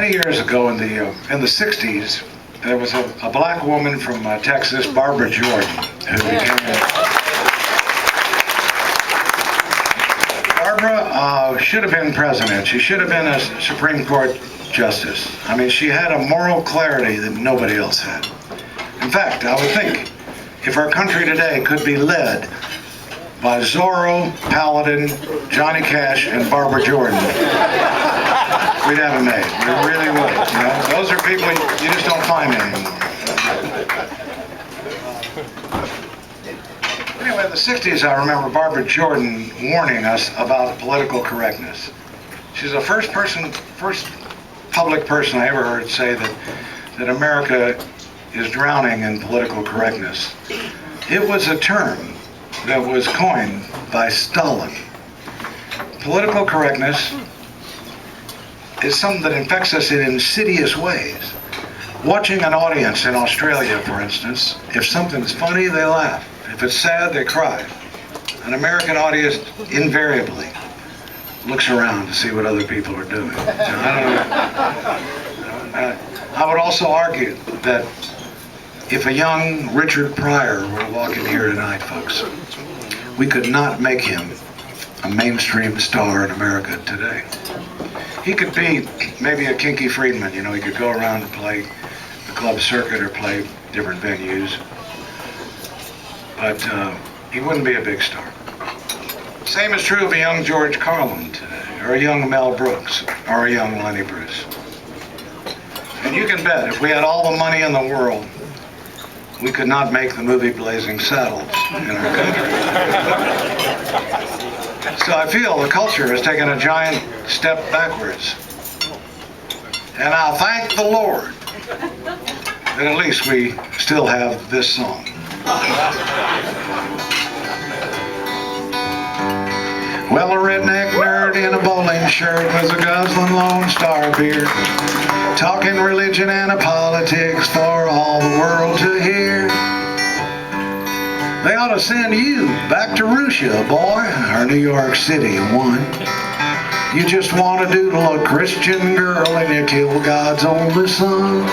Many years ago in the 60s, there was a black woman from Texas, Barbara Jordan, who became... Barbara should have been president. She should have been a Supreme Court justice. I mean, she had a moral clarity that nobody else had. In fact, I would think if our country today could be led by Zorro, Paladin, Johnny Cash, and Barbara Jordan, we'd have it made. We really would. You know? Those are people you just don't find anymore. Anyway, in the 60s, I remember Barbara Jordan warning us about political correctness. She's the first public person I ever heard say that America is drowning in political correctness. It was a term that was coined by Stalin. Political correctness is something that infects us in insidious ways. Watching an audience in Australia, for instance, if something's funny, they laugh. If it's sad, they cry. An American audience invariably looks around to see what other people are doing. I would also argue that if a young Richard Pryor were to walk in here tonight, folks, we could not make him a mainstream star in America today. He could be maybe a Kinky Friedman, you know, he could go around and play the club circuit or play different venues, but he wouldn't be a big star. Same is true of a young George Carlin today, or a young Mel Brooks, or a young Lenny Bruce. And you can bet, if we had all the money in the world, we could not make the movie Blazing Saddles in our country. So I feel the culture has taken a giant step backwards. And I thank the Lord that at least we still have this song. Well, a redneck nerd in a bowling shirt with a guzzling Lone Star beer, talking religion and politics for all the world to hear. They ought to send you back to Russia, boy, or New York City, one. You just want to doodle a Christian girl and you kill God's only son.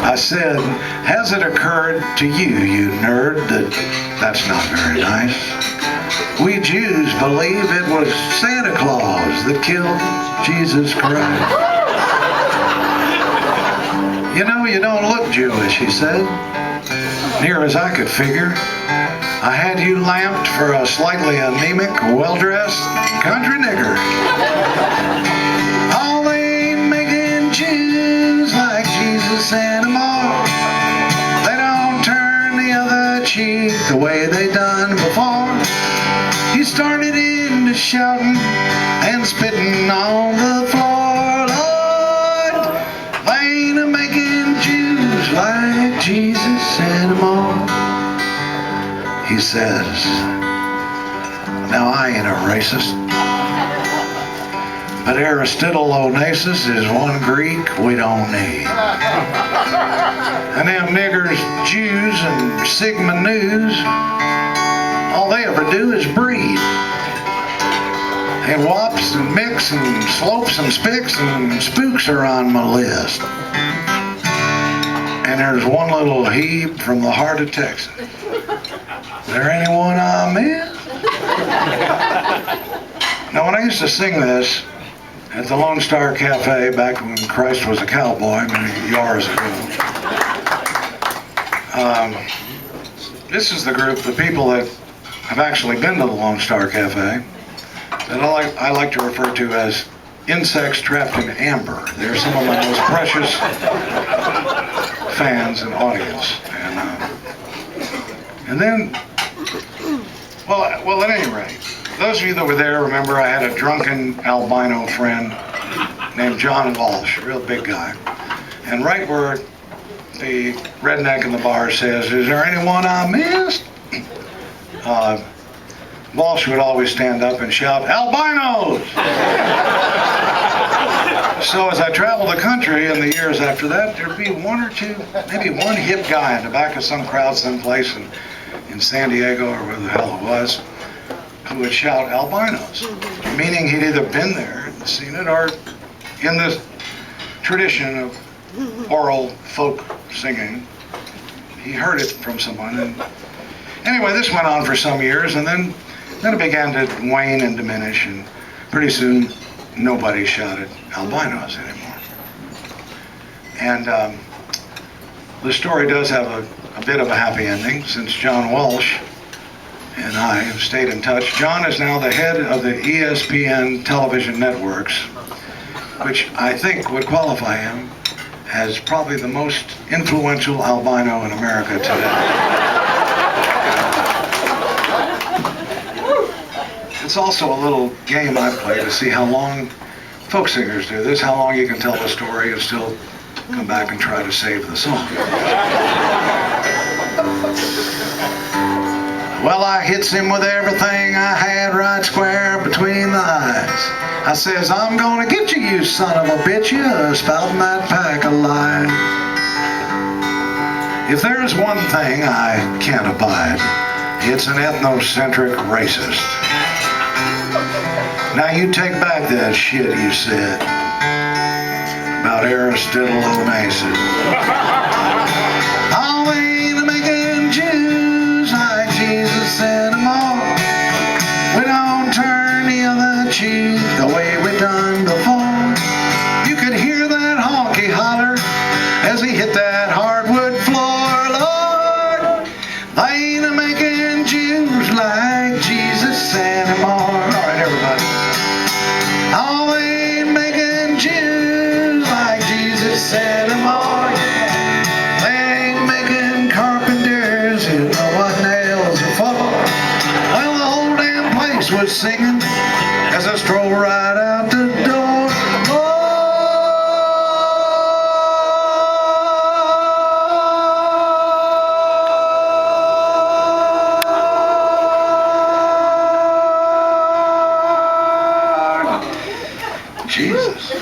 I said, has it occurred to you, you nerd, that that's not very nice? We Jews believe it was Santa Claus that killed Jesus Christ. You know, you don't look Jewish, he said. Near as I could figure, I had you lamped for a slightly anemic, well-dressed country nigger. All they ain't making Jews like Jesus anymore. They don't turn the other cheek the way they done before. He started into shouting and spitting on the floor. Lord, they ain't making Jews like Jesus anymore. He says, now I ain't a racist, but Aristotle Onassis is one Greek we don't need. And them niggers, Jews, and Sigma News, all they ever do is breed. And wops and mix and slopes and spicks and spooks are on my list. And there's one little heap from the heart of Texas. Is there anyone I missed? Now, when I used to sing this at the Lone Star Cafe back when Christ was a cowboy many years ago, this is the group, the people that have actually been to the Lone Star Cafe, that I like to refer to as insects trapped in amber. They're some of my most precious fans and audience. And then, well, at any rate, those of you that were there remember I had a drunken albino friend named John Walsh, a real big guy. And right where the redneck in the bar says, is there anyone I missed? Walsh would always stand up and shout, albinos! So as I traveled the country in the years after that, there'd be one or two, maybe one hip guy in the back of some crowd someplace in San Diego or where the hell it was, who would shout albinos, meaning he'd either been there and seen it, or in this tradition of oral folk singing, he heard it from someone. And anyway, this went on for some years, and then it began to wane and diminish, and pretty soon nobody shouted albinos anymore. And the story does have a bit of a happy ending, since John Walsh and I have stayed in touch. John is now the head of the ESPN television networks, which I think would qualify him as probably the most influential albino in America today. It's also a little game I play to see how long folk singers do this, how long you can tell the story and still come back and try to save the song. Well, I hits him with everything I had right square between the eyes. I says, I'm gonna get you, you son of a bitch, you spouting that pack of lies. If there's one thing I can't abide, it's an ethnocentric racist. Now you take back that shit you said about Aristotle Onassis. Oh, we ain't making Jews like Jesus anymore. We don't turn the other cheek the way we done before. You could hear that honky holler as he hit that hardwood floor. Lord, they ain't making Jews like Jesus anymore. All right, everybody. Oh, they ain't making Jews like Jesus anymore. They ain't making carpenters who know what nails are for. Well, the whole damn place was singing as I strolled right out the door. Jesus.